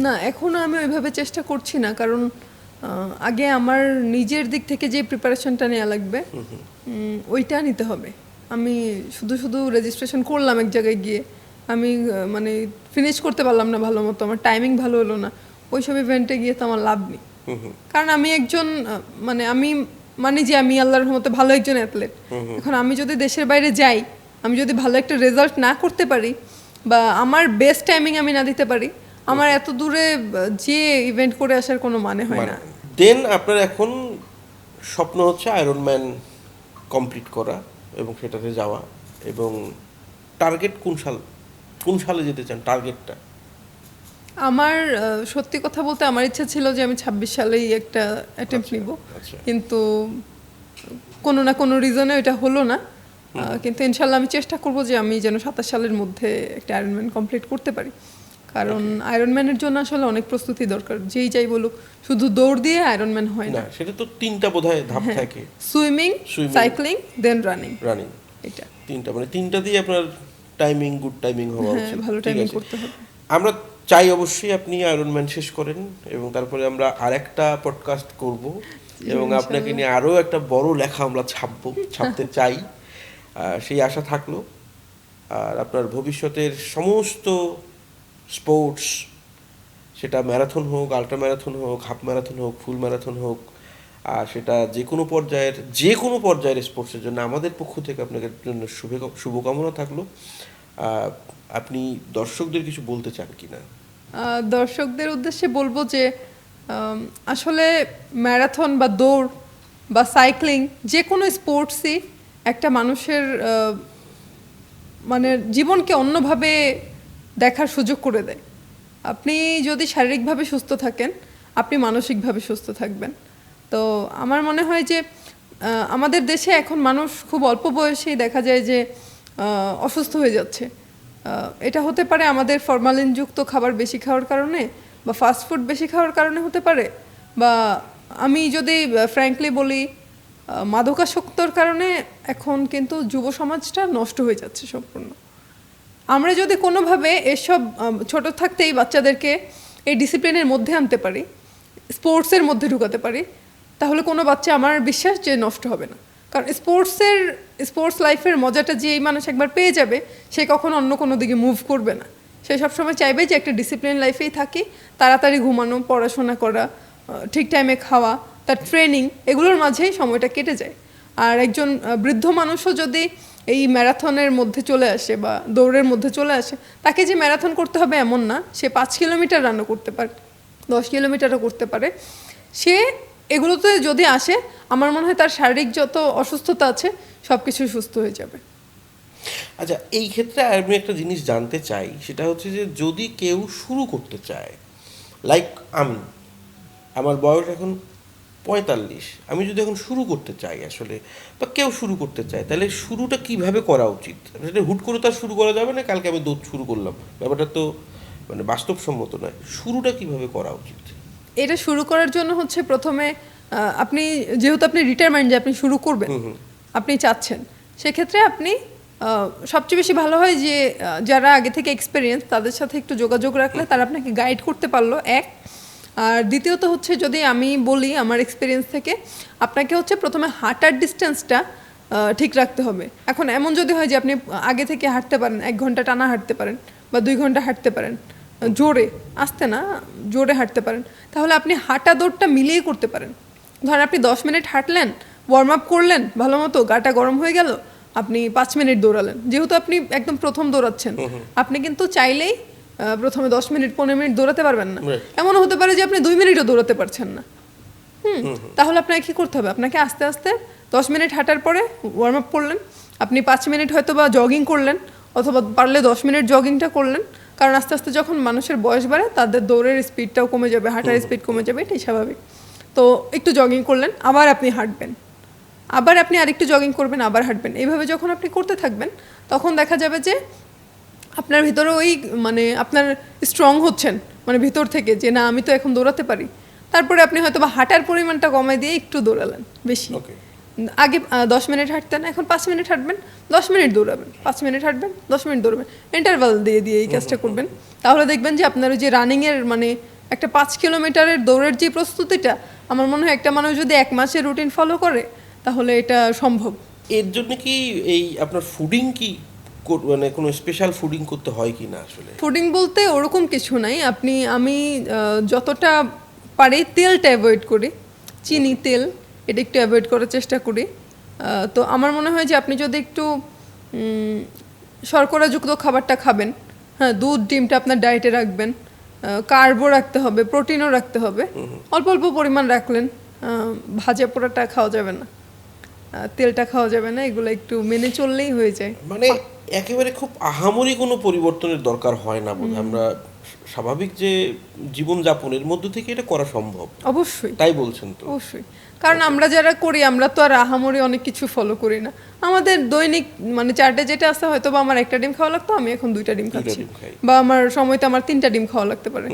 না, এখনও আমি ওইভাবে চেষ্টা করছি না, কারণ আগে আমার নিজের দিক থেকে যে প্রিপারেশনটা নেওয়া লাগবে ওইটা নিতে হবে। আমি শুধু শুধু রেজিস্ট্রেশন করলাম এক জায়গায় গিয়ে, আমি মানে ফিনিশ করতে পারলাম না ভালো মতো, আমার টাইমিং ভালো হলো না, ওইসব ইভেন্টে গিয়ে তো আমার লাভ নেই। কারণ আমি একজন মানে আমি যে আমি আল্লাহর রহমতে ভালো একজন অ্যাথলেট, এখন আমি যদি দেশের বাইরে যাই আমি যদি ভালো একটা রেজাল্ট না করতে পারি বা আমার বেস্ট টাইমিং আমি না দিতে পারি, আমার এত দূরে যে ইভেন্ট করে আসার কোনো মানে হয় না। দেন আপনার এখন স্বপ্ন হচ্ছে আয়রনম্যান কমপ্লিট করা এবং সেটাতে যাওয়া, এবং টার্গেট কোন সালে যেতে চান টার্গেটটা? আমার সত্যি কথা বলতে আমার ইচ্ছা ছিল যে আমি 26 সালেই একটা অ্যাটেম্প্ট নিব, আচ্ছা। কিন্তু কোনো না কোনো রিজনে এটা হলো না। কিন্তু ইনশাল্লাহ আমি চেষ্টা করব যে আমি যেন 27 সালের মধ্যে একটা আয়রনম্যান কমপ্লিট করতে পারি, কারণ আয়রনম্যানের জন্য আসলে অনেক প্রস্তুতি দরকার। যেই যাই বলুক, শুধু দৌড় দিয়ে আয়রনম্যান হয় না। সেটা তো 3টা বোধহয় ধাপ থাকে, সুইমিং, সাইক্লিং, দেন রানিং। এটা 3টা, মানে 3টা দিয়ে আপনার টাইমিং, গুড টাইমিং হওয়া উচিত, ভালো টাইমিং করতে হবে। আমরা চাই অবশ্যই আপনি আয়রনম্যান শেষ করেন, এবং তারপরে আমরা আরেকটা পডকাস্ট করব এবং আপনাকে নিয়ে আরও একটা বড় লেখা আমরা ছাপতে চাই, সেই আশা থাকলো। আর আপনার ভবিষ্যতের সমস্ত স্পোর্টস, সেটা ম্যারাথন হোক, আল্ট্রা ম্যারাথন হোক, হাফ ম্যারাথন হোক, ফুল ম্যারাথন হোক, আর সেটা যে কোনো পর্যায়ের স্পোর্টসের জন্য আমাদের পক্ষ থেকে আপনাদের জন্য শুভকামনা থাকলো। আপনি দর্শকদের কিছু বলতে চান কি না? দর্শকদের উদ্দেশ্যে বলবো যে আসলে ম্যারাথন বা দৌড় বা সাইক্লিং, যে কোনো স্পোর্টসই একটা মানুষের মানে জীবনকে অন্যভাবে দেখার সুযোগ করে দেয়। আপনি যদি শারীরিকভাবে সুস্থ থাকেন, আপনি মানসিকভাবে সুস্থ থাকবেন। তো আমার মনে হয় যে আমাদের দেশে এখন মানুষ খুব অল্প বয়সেই দেখা যায় যে অসুস্থ হয়ে যাচ্ছে। এটা হতে পারে আমাদের ফরমালিনযুক্ত খাবার বেশি খাওয়ার কারণে, বা ফাস্টফুড বেশি খাওয়ার কারণে হতে পারে, বা আমি যদি ফ্র্যাঙ্কলি বলি মাদকাসক্তর কারণে এখন কিন্তু যুব সমাজটা নষ্ট হয়ে যাচ্ছে সম্পূর্ণ। আমরা যদি কোনোভাবে এসব ছোট থাকতেই বাচ্চাদেরকে এই ডিসিপ্লিনের মধ্যে আনতে পারি, স্পোর্টসের মধ্যে ঢুকাতে পারি, তাহলে কোনো বাচ্চা আমার বিশ্বাস যে নষ্ট হবে না। কারণ স্পোর্টস লাইফের মজাটা যে এই মানুষ একবার পেয়ে যাবে, সে কখনো অন্য কোনো দিকে মুভ করবে না। সে সবসময় চাইবে যে একটা ডিসিপ্লিন লাইফেই থাকি, তাড়াতাড়ি ঘুমানো, পড়াশোনা করা, ঠিক টাইমে খাওয়া, তার ট্রেনিং, এগুলোর মাঝেই সময়টা কেটে যায়। আর একজন বৃদ্ধ মানুষও যদি এই ম্যারাথনের মধ্যে চলে আসে বা দৌড়ের মধ্যে চলে আসে, তাকে যে ম্যারাথন করতে হবে এমন না, সে 5 কিলোমিটার রানও করতে পারে, 10 কিলোমিটারও করতে পারে। সে এগুলোতে যদি আসে, আমার মনে হয় তার শারীরিক যত অসুস্থতা আছে সব কিছুই সুস্থ হয়ে যাবে। আচ্ছা, এই ক্ষেত্রে আমি একটা জিনিস জানতে চাই, সেটা হচ্ছে যে যদি কেউ শুরু করতে চায়, লাইক আমার বয়স এখন 45, আমি যদি এখন শুরু করতে চাই আসলে, বা কেউ শুরু করতে চায়, তাহলে শুরুটা কিভাবে করা উচিত? সেটা হুট করে তার শুরু করা যাবে না, কালকে আমি দৌড় শুরু করলাম, ব্যাপারটা তো মানে বাস্তবসম্মত নয়। শুরুটা কিভাবে করা উচিত? এটা শুরু করার জন্য হচ্ছে প্রথমে আপনি যেহেতু আপনি ডিটারমাইন্ড যে আপনি শুরু করবেন, আপনি চাচ্ছেন, সেক্ষেত্রে আপনি সবচেয়ে বেশি ভালো হয় যে যারা আগে থেকে এক্সপিরিয়েন্স, তাদের সাথে একটু যোগাযোগ রাখলে তারা আপনাকে গাইড করতে পারলো, এক। আর দ্বিতীয়ত হচ্ছে, যদি আমি বলি আমার এক্সপিরিয়েন্স থেকে, আপনাকে হচ্ছে প্রথমে হাঁটার ডিস্টেন্সটা ঠিক রাখতে হবে। এখন এমন যদি হয় যে আপনি আগে থেকে হাঁটতে পারেন, 1 ঘন্টা টানা হাঁটতে পারেন বা 2 ঘন্টা হাঁটতে পারেন, জোরে, আস্তে না, জোরে হাঁটতে পারেন, তাহলে আপনি হাঁটা দৌড়টা মিলিয়ে করতে পারেন। ধরেন আপনি 10 মিনিট হাঁটলেন, ওয়ার্ম আপ করলেন ভালো মতো, গাটা গরম হয়ে গেল, আপনি 5 মিনিট দৌড়ালেন। যেহেতু আপনি একদম প্রথম দৌড়াচ্ছেন, আপনি কিন্তু চাইলেই প্রথমে 10 মিনিট 15 মিনিট দৌড়াতে পারবেন না। এমনও হতে পারে যে আপনি 2 মিনিটও দৌড়াতে পারছেন না। তাহলে আপনাকে কী করতে হবে? আপনাকে আস্তে আস্তে 10 মিনিট হাঁটার পরে ওয়ার্ম আপ করলেন, আপনি 5 মিনিট হয়তো বা জগিং করলেন, অথবা পারলে 10 মিনিট জগিংটা করলেন। কারণ আস্তে আস্তে যখন মানুষের বয়স বাড়ে, তাদের দৌড়ের স্পিডটাও কমে যাবে, হাঁটার স্পিড কমে যাবে, এটাই স্বাভাবিক। তো একটু জগিং করলেন, আবার আপনি হাঁটবেন, আবার আপনি আরেকটু জগিং করবেন, আবার হাঁটবেন। এইভাবে যখন আপনি করতে থাকবেন, তখন দেখা যাবে যে আপনার ভিতরে ওই মানে আপনার স্ট্রং হচ্ছেন, মানে ভিতর থেকে, যে না আমি তো এখন দৌড়াতে পারি। তারপরে আপনি হয়তো বা হাঁটার পরিমাণটা কমায় দিয়ে একটু দৌড়ালেন বেশি। আগে 10 মিনিট হাঁটতেন, এখন 5 মিনিট হাঁটবেন, 10 মিনিট দৌড়াবেন, 5 মিনিট হাঁটবেন, 10 মিনিট দৌড়াবেন, ইন্টারভাল দিয়ে দিয়ে এই কাজটা করবেন। তাহলে দেখবেন যে আপনার ওই যে রানিংয়ের মানে একটা 5 কিলোমিটারের দৌড়ের যে প্রস্তুতিটা, আমার মনে হয় একটা মানুষ যদি 1 মাসের রুটিন ফলো করে, তাহলে এটা সম্ভব। এর জন্য কি এই আপনার ফুডিং কি মানে কোনো স্পেশাল ফুডিং করতে হয় কি না? আসলে ফুডিং বলতে ওরকম কিছু নাই। আমি যতটা পারি তেলটা অ্যাভয়েড করি, চিনি, তেল, এটা একটু অ্যাভয়েড করার চেষ্টা করি। তো আমার মনে হয় যে আপনি যদি একটু শর্করাযুক্ত খাবারটা খাবেন। হ্যাঁ, দুধ ডিমটা আপনার ডায়েটে রাখবেন। কার্বও রাখতে হবে, প্রোটিনও রাখতে হবে। অল্প অল্প পরিমাণ রাখলেন। ভাজা পোড়াটা খাওয়া যাবে না, তেলটা খাওয়া যাবে না, এগুলো একটু মেনে চললেই হয়ে যায়। মানে একেবারে খুব আহামরি কোনো পরিবর্তনের দরকার হয় না বোধহয়। আমরা স্বাভাবিক যে জীবনযাপনের মধ্য থেকে এটা করা সম্ভব। অবশ্যই তাই বলছেন তো? অবশ্যই, কারণ আমরা যারা করি আমরা তো আর আহামরি অনেক কিছু ফলো করি না। আমাদের দৈনিক মানে চার্টে যেটা আছে, হয়তো বা আমার একটা ডিম খাওয়া লাগতো, আমি এখন 2টা ডিম খাচ্ছি, ডিম খাই। বা আমার সময়তে আমার 3টা ডিম খাওয়া লাগতে পারে,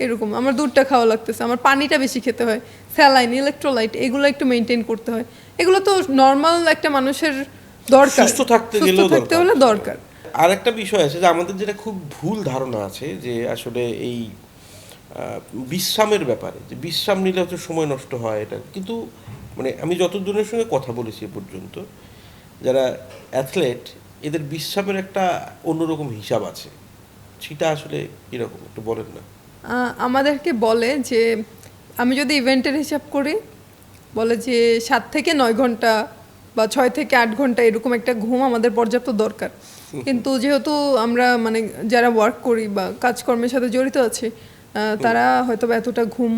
এরকম। আমার দুধটা খাওয়া লাগতেছে, আমার পানিটা বেশি খেতে হয়, স্যালাইন, ইলেকট্রোলাইট এগুলো একটু মেনটেন করতে হয়। এগুলো তো নর্মাল একটা মানুষের দরকার, সুস্থ থাকতে সুস্থ গেলেও থাকতে হলে দরকার। আর একটা বিষয় আছে যে আমাদের যেটা খুব ভুল ধারণা আছে যে আসলে এই বিশ্রামের ব্যাপারে, যে বিশ্রাম নিলে হচ্ছে সময় নষ্ট হয়, এটা কিন্তু মানে আমি যতজনের সঙ্গে কথা বলেছি এ পর্যন্ত যারা অ্যাথলেট, এদের বিশ্রামের একটা অন্যরকম হিসাব আছে। সেটা আসলে কীরকম একটু বলেন না। আমাদেরকে বলে যে, আমি যদি ইভেন্টের হিসাব করি, বলে যে 7 থেকে 9 ঘন্টা বা 6 থেকে 8 ঘন্টা এরকম একটা ঘুম আমাদের পর্যাপ্ত দরকার। কিন্তু যেহেতু আমরা মানে যারা ওয়ার্ক করি বা কাজকর্মের সাথে জড়িত আছি, তারা হয়তো বা এতটা ঘুম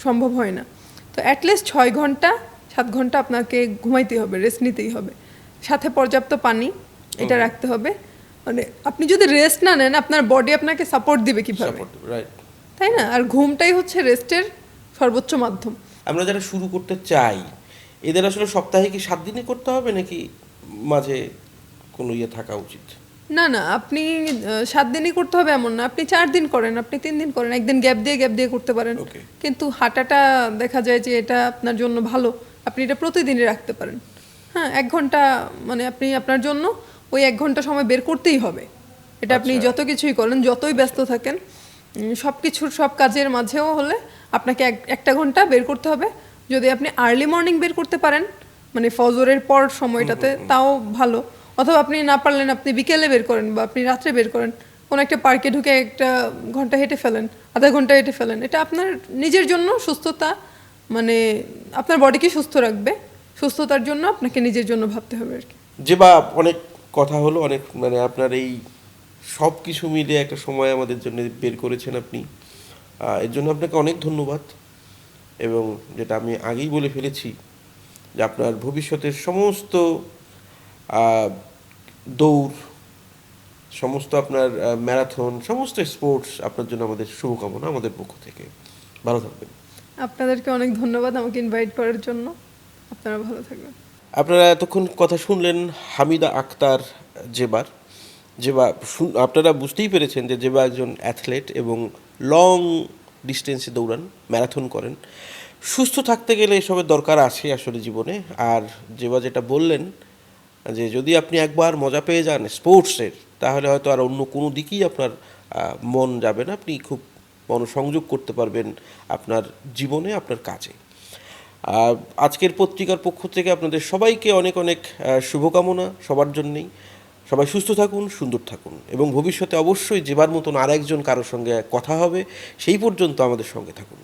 সম্ভব হয় না। তো অ্যাটলিস্ট 6 ঘন্টা 7 ঘন্টা আপনাকে ঘুমাইতেই হবে, রেস্ট নিতেই হবে, সাথে পর্যাপ্ত পানি এটা রাখতে হবে। মানে আপনি যদি রেস্ট না নেন, আপনার বডি আপনাকে সাপোর্ট দিবে কিভাবে, তাই না? আর ঘুমটাই হচ্ছে রেস্টের সর্বোচ্চ মাধ্যম। আমরা যারা শুরু করতে চাই, এদের আসলে সপ্তাহে কি 7 দিনই করতে হবে নাকি মাঝে কোনো ইয়ে থাকা উচিত? না না, আপনি 7 দিনই করতে হবে এমন না, আপনি 4 দিন করেন, আপনি 3 দিন করেন, একদিন গ্যাপ দিয়ে করতে পারেন। কিন্তু হাঁটাটা দেখা যায় যে এটা আপনার জন্য ভালো, আপনি এটা প্রতিদিনই রাখতে পারেন। হ্যাঁ, 1 ঘন্টা মানে আপনি আপনার জন্য ওই 1 ঘন্টা সময় বের করতেই হবে। এটা আপনি যত কিছুই করেন, যতই ব্যস্ত থাকেন, সব কিছুর সব কাজের মাঝেও হলে আপনাকে 1 ঘন্টা বের করতে হবে। যদি আপনি আর্লি মর্নিং বের করতে পারেন, মানে ফজরের পর সময়টাতে, তাও ভালো। অথবা আপনি না পারলেন আপনি বিকেলে বের করেন বা আপনি রাত্রে বের করেন, কোনো একটা পার্কে ঢুকে 1 ঘন্টা হেঁটে ফেলেন, আধা ঘন্টা হেঁটে ফেলেন। এটা আপনার নিজের জন্য সুস্থতা, মানে আপনার বডিকে সুস্থ রাখবে। সুস্থতার জন্য আপনাকে নিজের জন্য ভাবতে হবে আর কি। যে বা অনেক কথা হলো, অনেক মানে আপনার এই সব কিছু মিলে একটা সময় আমাদের জন্য বের করেছেন আপনি, এর জন্য আপনাকে অনেক ধন্যবাদ। এবং যেটা আমি আগেই বলে ফেলেছি যে আপনার ভবিষ্যতের সমস্ত দৌড়, সমস্ত আপনার ম্যারাথন, সমস্ত স্পোর্টস আপনার জন্য আমাদের শুভকামনা আমাদের পক্ষ থেকে। ভালো থাকবেন। আপনাদেরকে অনেক ধন্যবাদ আমাকে ইনভাইট করার জন্য। আপনারা ভালো থাকবেন। আপনারা এতক্ষণ কথা শুনলেন হামিদা আক্তার জেবার। আপনারা বুঝতেই পেরেছেন যে জেবা একজন অ্যাথলেট এবং লং ডিস্টেন্সে দৌড়ান, ম্যারাথন করেন। সুস্থ থাকতে গেলে এসবের দরকার আছে আসলে জীবনে। আর জেবা যেটা বললেন যে যদি আপনি একবার মজা পেয়ে যান স্পোর্টসের, তাহলে হয়তো আর অন্য কোনো দিকেই আপনার মন যাবে না, আপনি খুব মনোসংযোগ করতে পারবেন আপনার জীবনে, আপনার কাজে। আজকের পত্রিকার পক্ষ থেকে আপনাদের সবাইকে অনেক অনেক শুভকামনা সবার জন্যেই। সবাই সুস্থ থাকুন, সুন্দর থাকুন, এবং ভবিষ্যতে অবশ্যই যেবার মতন আরেকজন কারোর সঙ্গে কথা হবে। সেই পর্যন্ত আমাদের সঙ্গে থাকুন।